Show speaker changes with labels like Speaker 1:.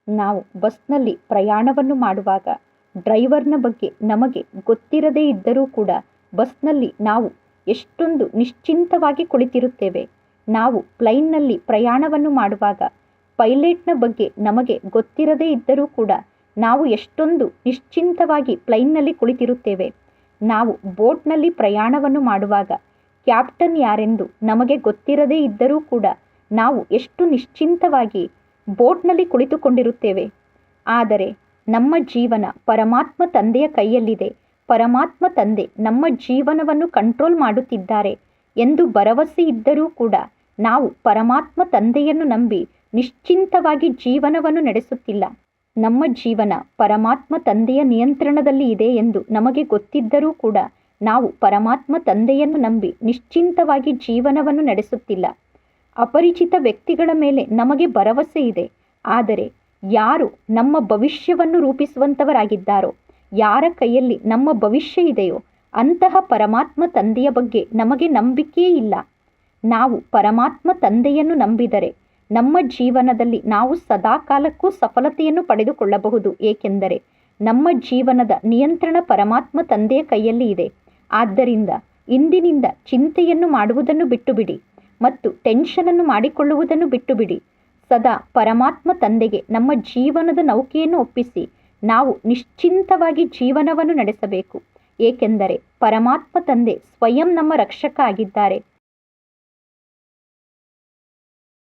Speaker 1: ನಾವು ಬಸ್ನಲ್ಲಿ ಪ್ರಯಾಣವನ್ನು ಮಾಡುವಾಗ ಡ್ರೈವರ್ನ ಬಗ್ಗೆ ನಮಗೆ ಗೊತ್ತಿರದೇ ಇದ್ದರೂ ಕೂಡ ಬಸ್ನಲ್ಲಿ ನಾವು ಎಷ್ಟೊಂದು ನಿಶ್ಚಿಂತವಾಗಿ ಕುಳಿತಿರುತ್ತೇವೆ. ನಾವು ಪ್ಲೈನ್ನಲ್ಲಿ ಪ್ರಯಾಣವನ್ನು ಮಾಡುವಾಗ ಪೈಲಟ್ನ ಬಗ್ಗೆ ನಮಗೆ ಗೊತ್ತಿರದೇ ಇದ್ದರೂ ಕೂಡ ನಾವು ಎಷ್ಟೊಂದು ನಿಶ್ಚಿಂತವಾಗಿ ಪ್ಲೈನ್ನಲ್ಲಿ ಕುಳಿತಿರುತ್ತೇವೆ. ನಾವು ಬೋಟ್ನಲ್ಲಿ ಪ್ರಯಾಣವನ್ನು ಮಾಡುವಾಗ ಕ್ಯಾಪ್ಟನ್ ಯಾರೆಂದು ನಮಗೆ ಗೊತ್ತಿರದೇ ಇದ್ದರೂ ಕೂಡ ನಾವು ಎಷ್ಟು ನಿಶ್ಚಿಂತವಾಗಿ ಬೋಟ್ನಲ್ಲಿ ಕುಳಿತುಕೊಂಡಿರುತ್ತೇವೆ. ಆದರೆ ನಮ್ಮ ಜೀವನ ಪರಮಾತ್ಮ ತಂದೆಯ ಕೈಯಲ್ಲಿದೆ. ಪರಮಾತ್ಮ ತಂದೆ ನಮ್ಮ ಜೀವನವನ್ನು ಕಂಟ್ರೋಲ್ ಮಾಡುತ್ತಿದ್ದಾರೆ ಎಂದು ಭರವಸೆ ಇದ್ದರೂ ಕೂಡ ನಾವು ಪರಮಾತ್ಮ ತಂದೆಯನ್ನು ನಂಬಿ ನಿಶ್ಚಿಂತವಾಗಿ ಜೀವನವನ್ನು ನಡೆಸುತ್ತಿಲ್ಲ. ನಮ್ಮ ಜೀವನ ಪರಮಾತ್ಮ ತಂದೆಯ ನಿಯಂತ್ರಣದಲ್ಲಿ ಇದೆ ಎಂದು ನಮಗೆ ಗೊತ್ತಿದ್ದರೂ ಕೂಡ ನಾವು ಪರಮಾತ್ಮ ತಂದೆಯನ್ನು ನಂಬಿ ನಿಶ್ಚಿಂತವಾಗಿ ಜೀವನವನ್ನು ನಡೆಸುತ್ತಿಲ್ಲ. ಅಪರಿಚಿತ ವ್ಯಕ್ತಿಗಳ ಮೇಲೆ ನಮಗೆ ಭರವಸೆ ಇದೆ. ಆದರೆ ಯಾರು ನಮ್ಮ ಭವಿಷ್ಯವನ್ನು ರೂಪಿಸುವಂಥವರಾಗಿದ್ದಾರೋ, ಯಾರ ಕೈಯಲ್ಲಿ ನಮ್ಮ ಭವಿಷ್ಯ ಇದೆಯೋ ಅಂತಹ ಪರಮಾತ್ಮ ತಂದೆಯ ಬಗ್ಗೆ ನಮಗೆ ನಂಬಿಕೆಯೇ ಇಲ್ಲ. ನಾವು ಪರಮಾತ್ಮ ತಂದೆಯನ್ನು ನಂಬಿದರೆ ನಮ್ಮ ಜೀವನದಲ್ಲಿ ನಾವು ಸದಾಕಾಲಕ್ಕೂ ಸಫಲತೆಯನ್ನು ಪಡೆದುಕೊಳ್ಳಬಹುದು. ಏಕೆಂದರೆ ನಮ್ಮ ಜೀವನದ ನಿಯಂತ್ರಣ ಪರಮಾತ್ಮ ತಂದೆಯ ಕೈಯಲ್ಲಿ ಇದೆ. ಆದ್ದರಿಂದ ಇಂದಿನಿಂದ ಚಿಂತೆಯನ್ನು ಮಾಡುವುದನ್ನು ಬಿಟ್ಟುಬಿಡಿ ಮತ್ತು ಟೆನ್ಷನನ್ನು ಮಾಡಿಕೊಳ್ಳುವುದನ್ನು ಬಿಟ್ಟುಬಿಡಿ. ಸದಾ ಪರಮಾತ್ಮ ತಂದೆಗೆ ನಮ್ಮ ಜೀವನದ ನೌಕೆಯನ್ನು ಒಪ್ಪಿಸಿ ನಾವು ನಿಶ್ಚಿಂತವಾಗಿ ಜೀವನವನ್ನು ನಡೆಸಬೇಕು. ಏಕೆಂದರೆ ಪರಮಾತ್ಮ ತಂದೆ ಸ್ವಯಂ ನಮ್ಮ ರಕ್ಷಕ ಆಗಿದ್ದಾರೆ.